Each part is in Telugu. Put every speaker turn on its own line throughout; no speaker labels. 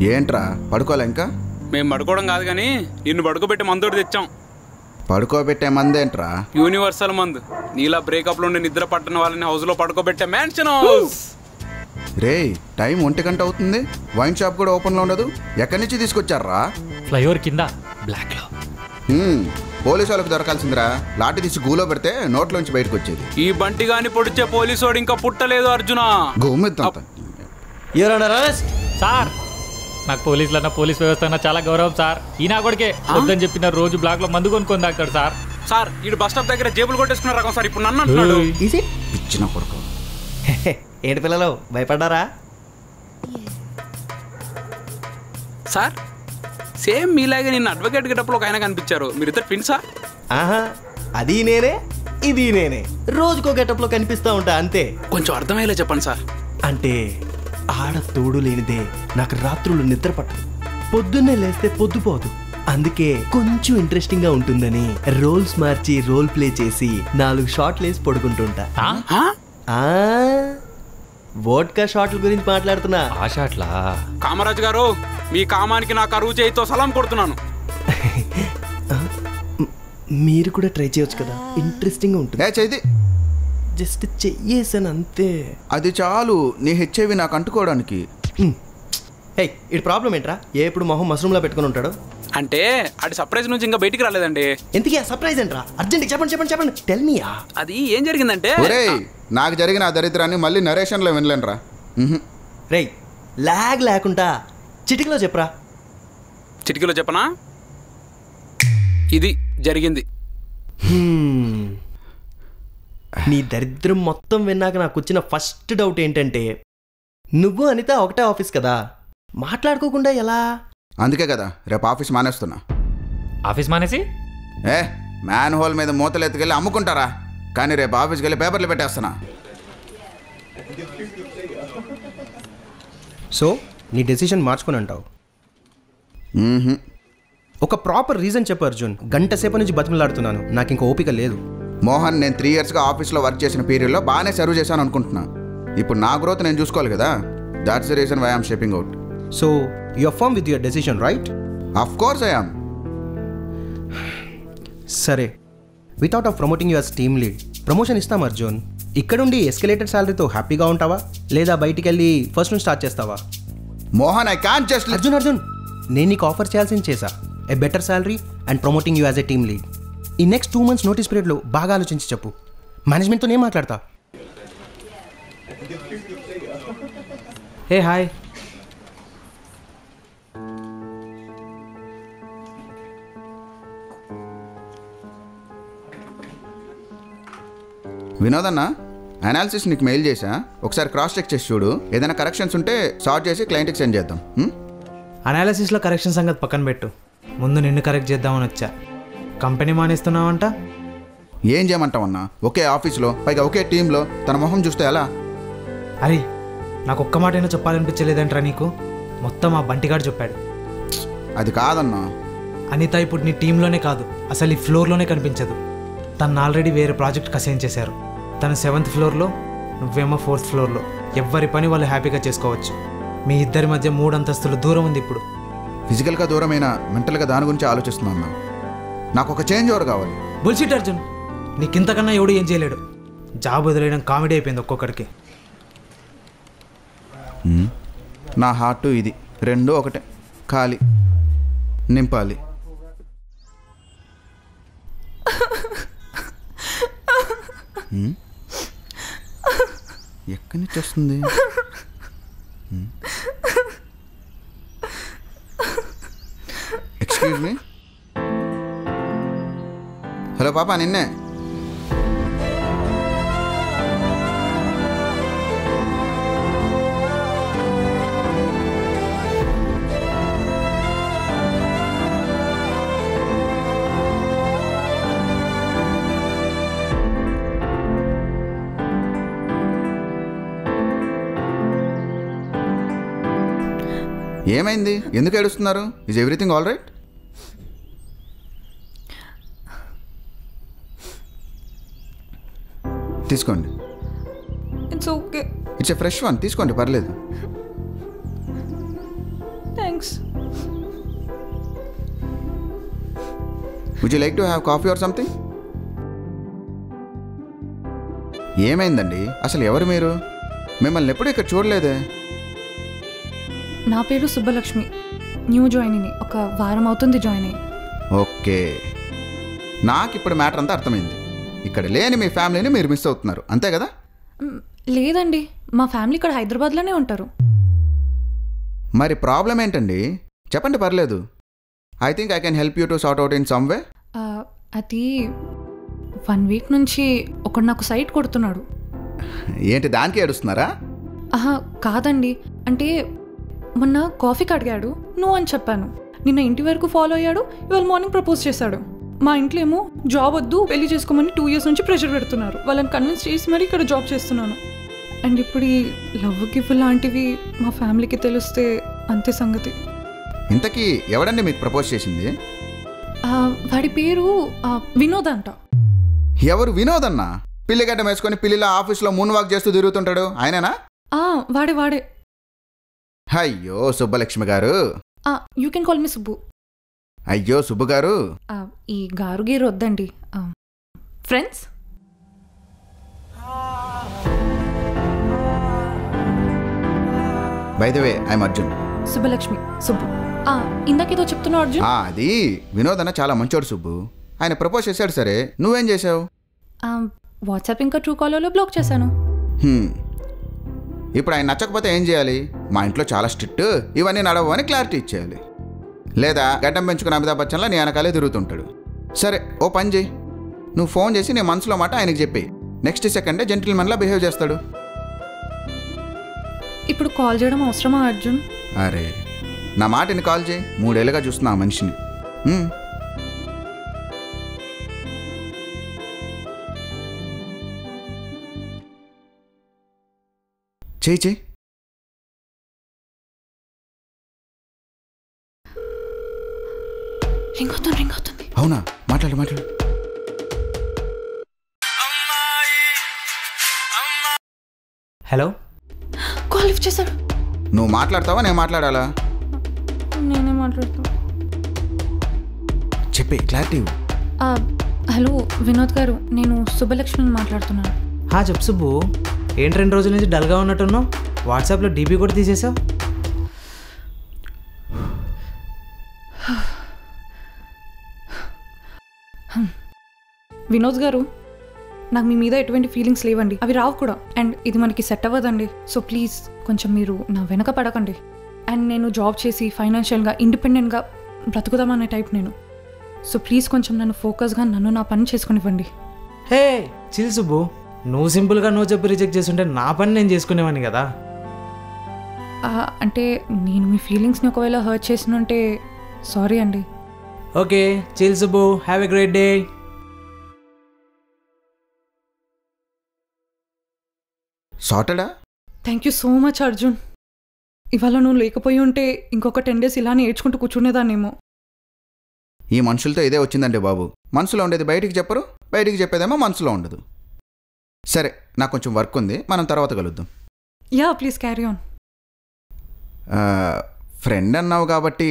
ఏంట్రా పడుకోలే ఇంకా?
మేము పడుకోవడం కాదు కానీ నిన్ను పడుకోబెట్టే మందోటి తెచ్చాం.
పడుకోబెట్టే మందేంట్రా?
యూనివర్సల్ మందు. నీలా బ్రేకప్ లో నిద్ర పట్టిన వాళ్ళని హౌస్ లో పడుకోబెట్టే మ్యాన్షన్ హౌస్.
రే టైం 1 గంట అవుతుంది, వైన్ షాప్ కూడా ఓపెన్ లో ఉండదు. ఎక్కడి నుంచి తీసుకొచ్చారా?
ఫ్లైఓవర్ కింద బ్లాక్ లో.
పోలీసు వాళ్ళకి దొరకాల్సిందిరా. లాఠీ తీసి గూలో పెడితే నోట్లోంచి బయటకు వచ్చేది.
ఈ బంటి గాని పొడిచే పోలీసోడు ఇంకా పుట్టలేదు అర్జున.
సార్ నాకు పోలీసులన్నా పోలీస్ వ్యవస్థ అన్నా చాలా గౌరవం సార్. ఈయన కొడికే వద్దని చెప్పిన రోజు బ్లాక్ లో మందు కొనుక్కొని తాగుతాడు సార్.
సార్ ఈ బస్ స్టాప్ దగ్గర జేబులు కొట్టేసుకున్న రకం సార్. ఇప్పుడు నన్ను అంటున్నాడు.
పిచ్చిన పడుకో.
ఏంటి పిల్లలు భయపడ్డారా?
సార్ సేమ్ మీలాగే నిన్న అడ్వకేట్ గెటప్లో ఒక ఆయన కనిపించారు. మీరిద్దరు ట్విన్సా?
ఆహా, అది నేనే ఇది నేనే. రోజుకో గెటప్లో కనిపిస్తూ ఉంటా అంతే.
కొంచెం అర్థమయ్యేలా చెప్పండి సార్.
అంటే ఆడ తోడు లేనిదే నాకు రాత్రులు నిద్ర పట్టదు, పొద్దున్నే లేస్తే పొద్దుపోదు. అందుకే కొంచెం ఇంట్రెస్టింగ్ గా ఉంటుందని రోల్స్ మార్చి రోల్ ప్లే చేసి 4 షాట్లు వేసి పడుకుంటుంటా. వోడ్కా షాట్ల గురించి మాట్లాడుతున్నా.
ఆ షాట్లా?
కామరాజు గారు మీ కామానికి నా కరువు చేయితో సలాం కొడుతున్నాను.
మీరు కూడా ట్రై చేయొచ్చు కదా, ఇంట్రెస్టింగ్ గా ఉంటుంది.
చేయి
జస్ట్ చెయ్యేసాను అంతే.
అది చాలు నీ హెచ్ఐవి నాకు అంటుకోవడానికి.
ఇటు ప్రాబ్లం ఏంట్రా? ఎప్పుడు మొహం మష్రూమ్లో పెట్టుకుని ఉంటాడు.
అంటే అది సర్ప్రైజ్ నుంచి ఇంకా బయటికి రాలేదండి.
ఎందుకు సర్ప్రైజ్ ఏంట్రా? అర్జెంట్ చెప్పండి చెప్పండి చెప్పండి. Tell me.
అది ఏం జరిగిందంటే,
నాకు జరిగిన ఆ దరిద్రాన్ని మళ్ళీ నరేషన్లో వినలేనురా.
రేయ్ లాగ్ లేకుండా చిటికలో చెప్పరా.
చిటికలో చెప్పనా? ఇది జరిగింది.
నీ దరిద్రం మొత్తం విన్నాక నాకు వచ్చిన ఫస్ట్ డౌట్ ఏంటంటే, నువ్వు అనిత ఒకటే ఆఫీస్ కదా, మాట్లాడుకోకుండా ఎలా?
అందుకే కదా రేపు ఆఫీస్ మానేస్తున్నా.
ఆఫీస్ మానేసి
మ్యాన్ హోల్ మీద మూతలు ఎత్తుకెళ్ళి అమ్ముకుంటారా? కానీ రేపు ఆఫీస్కి వెళ్ళి పేపర్లు పెట్టేస్తున్నా.
సో నీ డెసిషన్ మార్చుకుని అంటావు? ఒక ప్రాపర్ రీజన్ చెప్పు అర్జున్. గంట సేపు నుంచి బతిమలాడుతున్నాను, నాకు ఇంక ఓపిక లేదు.
మోహన్, నేను 3 ఇయర్స్గా ఆఫీస్లో వర్క్ చేసిన పీరియడ్లో బాగానే సర్వ్ చేశాను అనుకుంటున్నా. ఇప్పుడు నా గ్రోత్ నేను చూసుకోవాలి కదా. That's the reason why I'm shaping out.
So you are firm with your decision, right?
Of course I am.
సరే, without of promoting you as team lead promotion ఇస్తాం అర్జున్. ఇక్కడుండి ఎస్కలేటెడ్ శాలరీతో హ్యాపీగా ఉంటావా, లేదా బయటికి వెళ్ళి ఫస్ట్ నుంచి స్టార్ట్ చేస్తావా?
Mohan, I can't just.
Arjun నేను నీకు ఆఫర్ చేయాల్సింది చేశా. A better salary and promoting you as a team lead. ఈ నెక్స్ట్ 2 months నోటీస్ పీరియడ్లో బాగా ఆలోచించి చెప్పు. మేనేజ్మెంట్తో నేను మాట్లాడతా.
Hey hi.
వినోదన్న, అనాలిసిస్ నీకు మెయిల్ చేశా, ఒకసారి క్రాస్ చెక్ చేసి చూడు. ఏదైనా కరెక్షన్స్ ఉంటే సార్ట్ చేసి క్లయింట్కి సెండ్ చేద్దాం.
అనాలిసిస్లో కరెక్షన్ సంగతి పక్కన పెట్టు, ముందు నిన్ను కరెక్ట్ చేద్దామని వచ్చా. కంపెనీ మానేస్తున్నావంట?
ఏం చేయమంటావన్నా? ఒకే ఆఫీస్లో, పైగా ఒకే టీంలో తన మొహం చూస్తే ఎలా?
అరే నాకు ఒక్క మాట అయినా చెప్పాలనిపించలేదంట్రా నీకు? మొత్తం ఆ బంటిగాడు చెప్పాడు.
అది కాదన్నా.
అనిత ఇప్పుడు నీ టీంలోనే కాదు, అసలు ఈ ఫ్లోర్లోనే కనిపించదు. తను ఆల్రెడీ వేరే ప్రాజెక్ట్కి అసైన్ చేశారు. తను 7th floorలో, నువ్వేమో 4th floorలో. ఎవ్వరి పని వాళ్ళు హ్యాపీగా చేసుకోవచ్చు. మీ ఇద్దరి మధ్య 3 అంతస్తులు దూరం ఉంది ఇప్పుడు.
ఫిజికల్గా దూరమైనా మెంటల్గా దాని గురించి ఆలోచిస్తున్నాను. నాకు ఒక చేంజ్ ఓవర్ కావాలి.
బుల్షిట్ అర్జున్, నీకింతకన్నా ఎవడు ఏం చేయలేడు. జాబ్ వదిలేయడం కామెడీ అయిపోయింది ఒక్కొక్కడికి.
నా హార్ట్ ఇది 2 ఒకటే, ఖాళీ, నింపాలి. ఎక్కడి నుంచి వస్తుంది? Excuse me. హలో పాపా, నిన్నే. ఏమైంది? ఎందుకు ఏడుస్తున్నారు? Is everything all right? తీసుకోండి.
It's okay.
It's a fresh one, తీసుకోండి, పర్లేదు.
Thank thanks.
Would you like to have coffee or something? ఏమైందండి? అసలు ఎవరు మీరు? మిమ్మల్ని ఎప్పుడు ఇక్కడ చూడలేదే.
నా పేరు సుబ్బలక్ష్మి. New joining. ఒక వారం అవుతుంది జాయిన్ అయ్యి.
ఓకే, నాకు ఇప్పుడు మ్యాటర్ అంతా అర్థమైంది. ఇక్కడ లేని మీ ఫ్యామిలీని మీరు మిస్ అవుతున్నారు, అంతే కదా?
లేదండి, మా ఫ్యామిలీ ఇక్కడ హైదరాబాద్లోనే ఉంటారు.
మరి ప్రాబ్లం ఏంటండి? చెప్పండి, పర్లేదు. I think I can help you to sort out in some way.
అది 1 వీక్ నుంచి ఒకడు నాకు సైట్ కొడుతున్నాడు.
ఏంటి, దానికి ఏడుస్తున్నారా?
కాదండి, అంటే మొన్న కాఫీకి అడిగాడు, నువ్వు అని చెప్పాను. నిన్న ఇంటి వరకు ఫాలో అయ్యాడు, ఇవాళ మార్నింగ్ ప్రపోజ్ చేశాడు. మా ఇంట్లో ఏమో జాబ్ వద్దు, పెళ్లి చేసుకోమని 2 years నుంచి ప్రెషర్ పెడుతున్నారు. వాళ్ళని కన్విన్స్ చేసి మరీ ఇక్కడ జాబ్ చేస్తున్నాను. అండ్ ఇప్పుడు ఈ లవ్ గిఫ్ లాంటివి మా ఫ్యామిలీకి తెలిస్తే అంతే సంగతి.
ఇంతకీ ఎవడండి మీకు ప్రపోజ్ చేసింది?
వాడి పేరు వినోద్ అంట.
ఎవరు వినోద్ అన్న? పిల్లిగడ్డ వేసుకొని పిల్లిలా ఆఫీస్లో మూన్ వాక్ చేస్తూ తిరుగుతుంటాడు, ఆయననా?
వాడే.
అయ్యో సుబ్బలక్ష్మి గారు.
You can call me Subbu.
అయ్యో సుబ్బు గారు.
ఈ గారు గీరు వద్దండి, friends.
By the way, I'm Arjun.
Subbalakshmi, Subbu. ఇందాకేదో చెప్తున్నావు అర్జున్.
అది వినోద్ అన్న చాలా మంచోడు సుబ్బు. ఆయన ప్రపోజ్ చేశాడు, సరే నువ్వేం చేసావు?
వాట్సాప్ ఇంకా ట్రూ కాలర్లో బ్లాక్ చేశాను.
ఇప్పుడు ఆయన నచ్చకపోతే ఏం చేయాలి? మా ఇంట్లో చాలా స్ట్రిక్ట్, ఇవన్నీ నడవు అని క్లారిటీ ఇచ్చేయాలి. లేదా గడ్డం పెంచుకుని అమితాబ్ బచ్చన్లా నీ వెనకాలే తిరుగుతుంటాడు. సరే ఓ పని చేయి, నువ్వు ఫోన్ చేసి నీ మనసులో మాట ఆయనకి చెప్పి నెక్స్ట్ సెకండే జెంటిల్మెన్లా బిహేవ్ చేస్తాడు.
ఇప్పుడు కాల్ చేయడం అవసరమా అర్జున్?
అరే నా మాటని కాల్ చేయి, 3 ఏళ్ళుగా చూస్తున్నా ఆ మనిషిని. చేయి.
రింగ్ అవుతుంది.
అవునా? మాట్లాడు.
హలో,
కాల్ లిఫ్ట్ చేశాడు.
నువ్వు మాట్లాడతావా నేను మాట్లాడాలా?
నేనే మాట్లాడుతా.
చెప్పే, క్లారిటీ.
హలో వినోద్ గారు, నేను సుబ్బలక్ష్మిని మాట్లాడుతున్నాను.
చెప్పు సుబ్బు. ఏంటి 2 రోజుల నుంచి డల్గా ఉన్నట్టున్నావు? వాట్సాప్లో డీపీ కూడా తీసేసావు.
వినోద్ గారు, నాకు మీ మీద ఎటువంటి ఫీలింగ్స్ లేవండి, అవి రావు కూడా. అండ్ ఇది మనకి సెట్ అవ్వదండి. సో ప్లీజ్ కొంచెం మీరు నా వెనక పడకండి. అండ్ నేను జాబ్ చేసి ఫైనాన్షియల్గా ఇండిపెండెంట్గా బ్రతుకుదామనే టైప్ నేను. సో ప్లీజ్ కొంచెం నన్ను ఫోకస్గా నన్ను నా పని చేసుకునివ్వండి.
హే చిల్ సుబ్బు, నువ్వు సింపుల్గా నో చెప్పి రిజెక్ట్ చేస్తుంటే నా పని నేను చేసుకునేవాడిని కదా.
అంటే నేను మీ ఫీలింగ్స్ని ఒకవేళ హర్ట్ చేసినంటే సారీ అండి.
Okay chill Subbu, have a great day.
సార్టెడా?
Thank you so much Arjun. ఇవాళ నువ్వు లేకపోయి ఉంటే ఇంకొక 10 days ఇలానే ఏడ్చుకుంటూ కూర్చునేదాన్నేమో.
ఈ మనుషులతో ఇదే వచ్చిందండి బాబు. మనసులో ఉండేది బయటికి చెప్పరు, బయటికి చెప్పేదేమో మనసులో ఉండదు. సరే నాకు కొంచెం వర్క్ ఉంది, మనం తర్వాత కలుద్దాం.
Yeah please carry on.
Friend అన్నావు కాబట్టి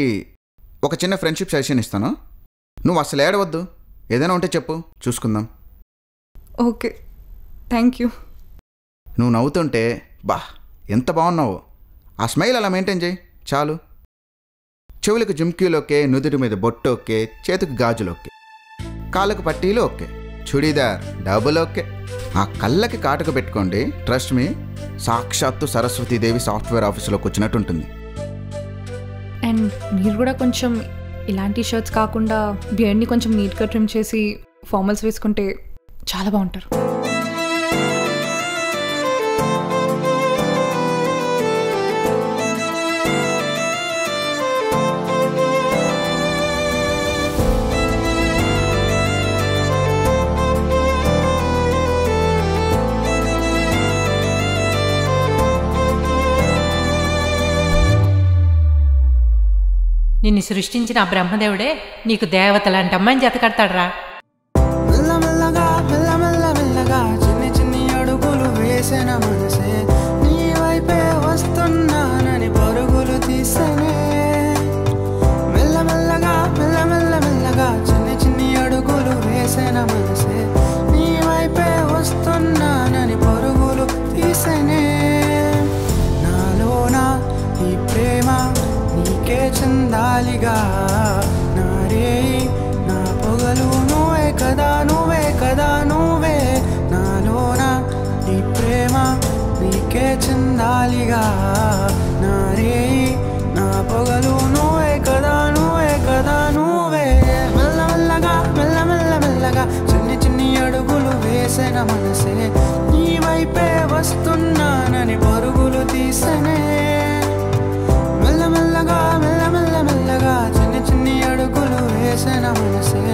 ఒక చిన్న ఫ్రెండ్షిప్ సెషన్ ఇస్తాను. నువ్వు అసలు ఏడవద్దు, ఏదైనా ఉంటే చెప్పు, చూసుకుందాం.
Okay thank you.
నువ్వు నవ్వుతుంటే ఎంత బాగున్నావో. ఆ స్మైల్ అలా మెయింటైన్ చేయి చాలు. చెవులకు జుమ్కీలు ఓకే, నుదుటి మీద బొట్టు ఓకే, చేతికి గాజులు ఓకే, కాళ్ళకు పట్టీలు ఓకే, చుడీదార్ డబుల్ ఓకే. ఆ కళ్ళకి కాటుక పెట్టుకోండి, ట్రస్ట్ మీ, సాక్షాత్తు సరస్వతీదేవి సాఫ్ట్వేర్ ఆఫీసులోకి వచ్చినట్టు ఉంటుంది.
అండ్ మీరు కూడా కొంచెం ఇలాంటి షర్ట్స్ కాకుండా బియర్డ్ని కొంచెం నీట్గా ట్రిమ్ చేసి ఫార్మల్స్ వేసుకుంటే చాలా బాగుంటారు.
నిన్ను సృష్టించిన ఆ బ్రహ్మదేవుడే నీకు దేవత లాంటి అమ్మాయిని జతకడతాడరా.
మెల్లమెల్లగా చిన్ని చిన్ని అడుగులు వేసిన మనసే నీ వైపే వస్తున్నానని పరుగులు తీసనే. పండాలిగా నా రేయి నా పొగలు నువ్వే కదా నువ్వే కదా నువ్వే మెల్లమెల్లగా మెల్లమెల్లమెల్లగా చిన్ని చిన్ని అడుగులు వేసిన మనసే నీ వైపే వస్తున్నానని పరుగులు తీసనే మెల్లమెల్లగా మెల్లమెల్లమెల్లగా చిన్ని చిన్ని అడుగులు వేసిన మనసే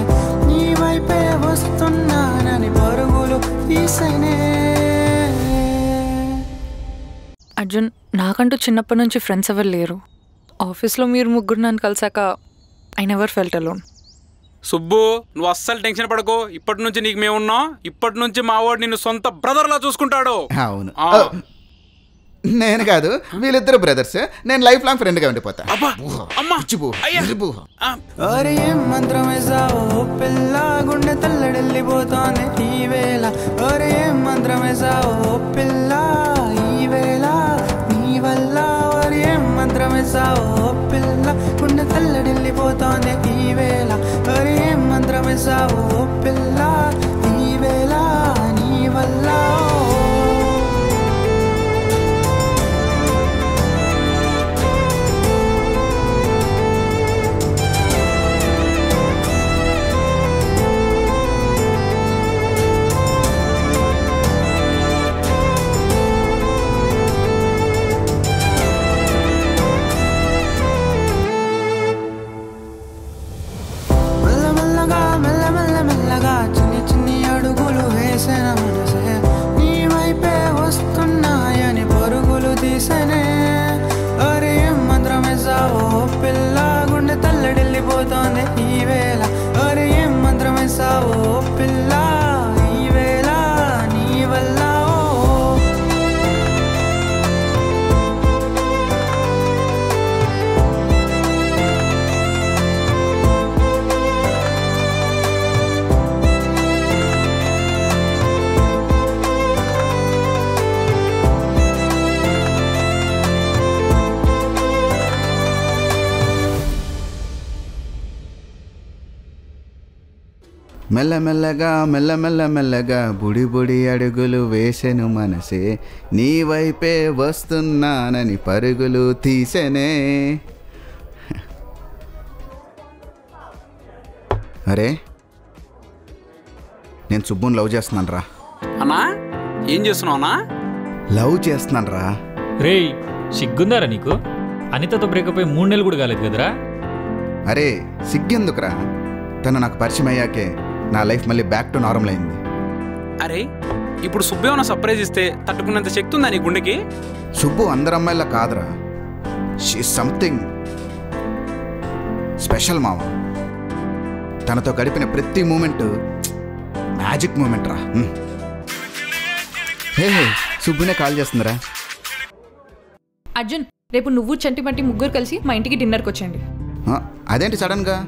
నీ వైపే వస్తున్నానని పరుగులు తీసనే.
అర్జున్, నాకంటూ చిన్నప్పటి నుంచి ఫ్రెండ్స్ ఎవరు లేరు. ఆఫీస్లో మీరు ముగ్గురు నన్ను కలిసాక I never felt alone.
Subbu, నువ్వు అస్సలు టెన్షన్ పడకు. ఇప్పటి నుంచి నీకు మేమున్నాం. ఇప్పటి నుంచి మా వాడు నిన్ను సొంత బ్రదర్లా చూసుకుంటాడు.
అవును, నేను కాదు, వీళ్ళిద్దరు బ్రదర్స్. నేను లైఫ్ లాంగ్ ఫ్రెండ్గా ఉండిపోతా.
అరే ఏం మంత్రం వేసావో పిల్ల, గుండె తల్లడెళ్ళిపోతోంది ఈ వేళ. అరే ఏం మంత్రం వేసావో పిల్ల, ఈ వేళ నీ వల్ల. అరే ఏం మంత్రం వేసావో పిల్ల, గుండె తల్లడెళ్ళిపోతోంది ఈ వేళ. అరే ఏం మంత్రం వేసావో పిల్ల, ఈ వేళ నీ వల్ల. చిన్ని చిన్ని అడుగులు వేసిన మనసే నీ వైపే వస్తున్నాయని పరుగులు తీసనే. అరే ఏం మంత్రం వేసావో పిల్ల, గుండె తల్లడిల్లిపోతోంది ఈ వేళ. అరే ఏం మంత్రం వేసావో పిల్ల, ఈ వేళ నీ వల్ల.
మెల్లమెల్లగా మెల్లమెల్లమెల్లగా బుడి బుడి అడుగులు వేసెను మనసే నీ వైపే వస్తున్నానని పరుగులు తీసెనే. అరే, నేను సుబ్బుని లవ్ చేస్తున్నాను రా.
అన్నా, ఏం చేస్తున్నావు అన్నా?
లవ్ చేస్తున్నాను రా.
రేయ్, సిగ్గుందారా నీకు? అనితతో బ్రేకప్ అయి 3 నెలలు కూడా కాలేదు కదరా?
అరే సిగ్గెందుకురా, తను నాకు పరిచయం అయ్యాకే నా లైఫ్ మళ్ళీ బ్యాక్ టు నార్మల్ అయింది.
అరే, ఇప్పుడు సుబ్బు ఏమైనా సర్ప్రైజ్ ఇస్తే తట్టుకున్నంత శక్తి ఉందా నీ గుండెకి?
సుబ్బు అందరు అమ్మాయిలా కాదురా, షీ సంథింగ్ స్పెషల్ మామ. తనతో గడిపిన ప్రతి మూమెంట్ మ్యాజిక్ మూమెంట్ రా. హే, సుబ్బునే కాల్ చేస్తుందిరా.
అర్జున్, రేపు నువ్వు చంటి మంటి ముగ్గురు కలిసి మా ఇంటికి డిన్నర్కి వచ్చేయండి.
అదేంటి సడన్గా?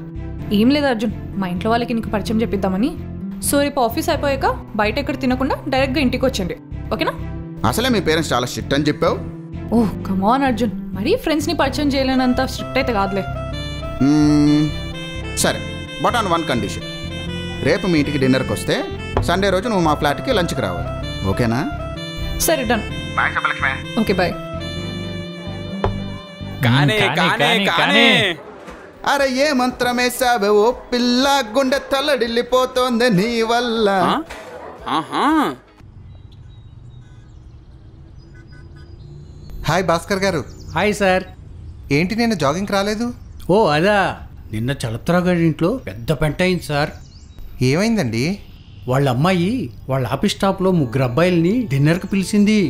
ఏం లేదు అర్జున్, మా ఇంట్లో వాళ్ళకి నీకు పరిచయం చెప్పిద్దామని. సో రేపు ఆఫీస్ అయిపోయాక బయట ఎక్కడ తినకుండా డైరెక్ట్గా ఇంటికి వచ్చండి, ఓకేనా?
అసలే మీ పేరెంట్స్ చాలా స్ట్రిక్ట్ అని చెప్పావు.
ఓహ్ కమాన్ అర్జున్, మరీ ఫ్రెండ్స్ని పరిచయం చేయలేనంత స్ట్రిక్ట్ అయితే కాదులే.
సరే, బట్ ఆన్ వన్ కండిషన్. రేపు మీ ఇంటికి డిన్నర్కి వస్తే సండే రోజు నువ్వు మా ఫ్లాట్కి లంచ్కి రావాలి, ఓకేనా?
సరే డన్. Okay bye.
కానే కానే కానే.
అరే ఏ మంత్రమేసావే ఓ పిల్ల, గుండె తల్లడిల్లిపోతోంది నీ వల్ల.
హాయ్ భాస్కర్ గారు.
Hi sir.
ఏంటి నేను జాగింగ్కి రాలేదు?
ఓ అదా, నిన్న చలత్రా గారి ఇంట్లో పెద్ద పెంట అయింది సార్.
ఏమైందండి?
వాళ్ళ అమ్మాయి వాళ్ళ ఆఫీస్ స్టాఫ్లో 3 అబ్బాయిల్ని డిన్నర్కి పిలిచింది.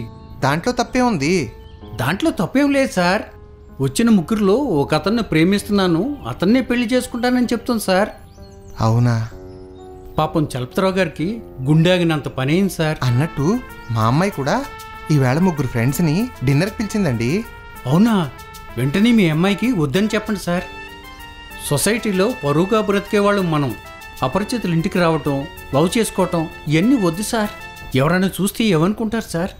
దాంట్లో తప్పే ఉంది?
దాంట్లో తప్పేం లేదు సార్. వచ్చిన 3లో ఒక అతన్ని ప్రేమిస్తున్నాను, అతన్నే పెళ్లి చేసుకుంటానని చెప్తుంది సార్.
అవునా?
పాపం చలపతిరావు గారికి గుండెగినంత పని అయింది సార్.
అన్నట్టు మా అమ్మాయి కూడా ఈవేళ 3 ఫ్రెండ్స్ని డిన్నర్కి పిలిచిందండి.
అవునా? వెంటనే మీ అమ్మాయికి వద్దని చెప్పండి సార్. సొసైటీలో పరువుగా బ్రతికేవాళ్ళు మనం అపరిచితులు ఇంటికి రావటం, లవ్ చేసుకోవటం ఇవన్నీ వద్దు సార్. ఎవరైనా చూస్తే ఏమనుకుంటారు సార్?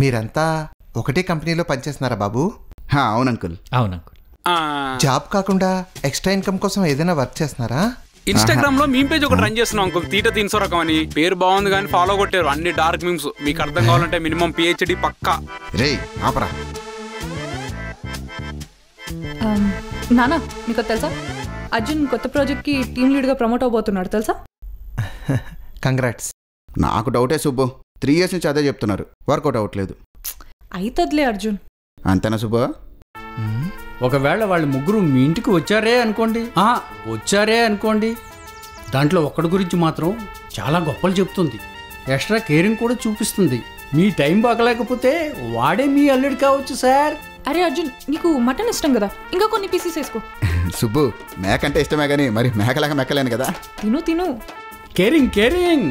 మీరంతా ఒకటే కంపెనీలో పనిచేస్తున్నారా బాబు?
అవును అంకుల్.
అవును అంకుల్.
జాబ్ కాకుండా ఎక్స్ట్రా ఇన్కమ్ కోసం ఏదైనా వర్క్ చేస్తున్నారా?
ఇన్స్టాగ్రామ్ లో మీమ్ పేజ్ ఒకటి రన్ చేస్తున్నాం అంకుల్, తీట తీన్సో రకం అని. పేరు బాగుంది కానీ ఫాలో కొట్టారు, అన్ని డార్క్ మీమ్స్. మీకు అర్థం కావాలంటే మినిమం పిహెచ్డి పక్కా.
రే ఆపరా.
నానా మీకు తెలుసా, అర్జున్ కొత్త ప్రాజెక్ట్కి టీమ్ లీడ్గా ప్రమోట్ అవబోతున్నాడు తెలుసా?
కంగ్రాట్స్.
నాకు డౌటే సుబ్బు, 3 years నుంచి అదే చెప్తున్నారు, వర్కౌట్ అవ్వట్లేదు.
అయితదిలే అర్జున్.
అంతేనా సుబ్బు?
ఒకవేళ వాళ్ళు ముగ్గురు మీ ఇంటికి వచ్చారే అనుకోండి, దాంట్లో ఒక్కడి గురించి మాత్రం చాలా గొప్పలు చెప్తుంది, ఎక్స్ట్రా కేరింగ్ కూడా చూపిస్తుంది. మీ టైం బాగలేకపోతే వాడే మీ అల్లుడు కావచ్చు సార్.
అరే అర్జున్, నీకు మటన్ ఇష్టం కదా, ఇంకా కొన్ని పీసెస్ వేసుకో.
సుబ్బు మేక అంటే ఇష్టమే కానీ మరి మేకలాగా మెక్కలేను కదా.
తిను తిను.
కేరింగ్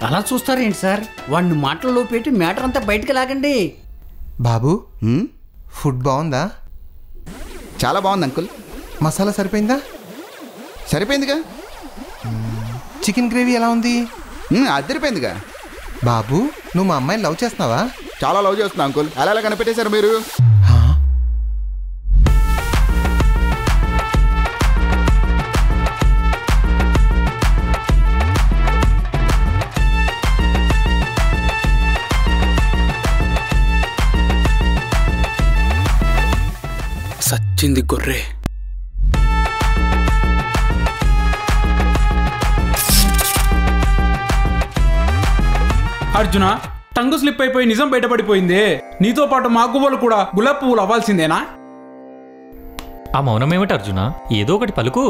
అలా చూస్తారేంటి సార్? వాడిని మాటల్లో పెట్టి మ్యాటర్ అంతా బయటకు లాగండి.
బాబు ఫుడ్ బాగుందా?
చాలా బాగుంది అంకుల్.
మసాలా సరిపోయిందా?
సరిపోయిందిగా.
చికెన్ గ్రేవీ ఎలా ఉంది?
అదిరిపోయిందిగా.
బాబు నువ్వు మా అమ్మాయిని లవ్ చేస్తున్నావా?
చాలా లవ్ చేస్తున్నా అంకుల్. అలా కనిపెట్టేశారు మీరు.
సచ్చింది గొర్రె. అర్జున, టంగు స్లిప్ అయిపోయి నిజం బయటపడిపోయింది. నీతో పాటు మా గువ్వలు కూడా గులాబీ పువ్వులు అవ్వాల్సిందేనా?
ఆ మౌనం ఏమిటి అర్జున? ఏదో ఒకటి పలుకు.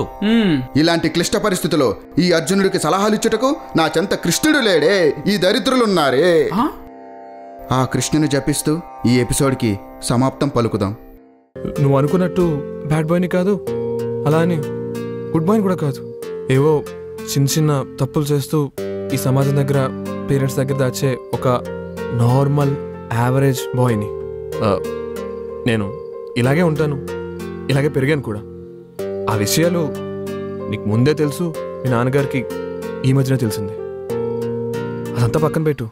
ఇలాంటి క్లిష్ట పరిస్థితిలో ఈ అర్జునుడికి సలహాలు ఇచ్చుటకు నా చెంత కృష్ణుడు లేడే, ఈ దరిద్రులున్నారే. ఆ కృష్ణుని జపిస్తూ ఈ ఎపిసోడ్కి సమాప్తం పలుకుదాం.
నువ్వు అనుకున్నట్టు బ్యాడ్ బాయ్ని కాదు, అలా అని గుడ్ బాయ్ని కూడా కాదు. ఏవో చిన్న చిన్న తప్పులు చేస్తూ ఈ సమాజం దగ్గర, పేరెంట్స్ దగ్గర దాచే ఒక నార్మల్ యావరేజ్ బాయ్ని. నేను ఇలాగే ఉంటాను, ఇలాగే పెరిగాను కూడా. ఆ విషయాలు నీకు ముందే తెలుసు, మీ నాన్నగారికి ఈ మధ్యనే తెలిసింది. అదంతా పక్కన పెట్టు.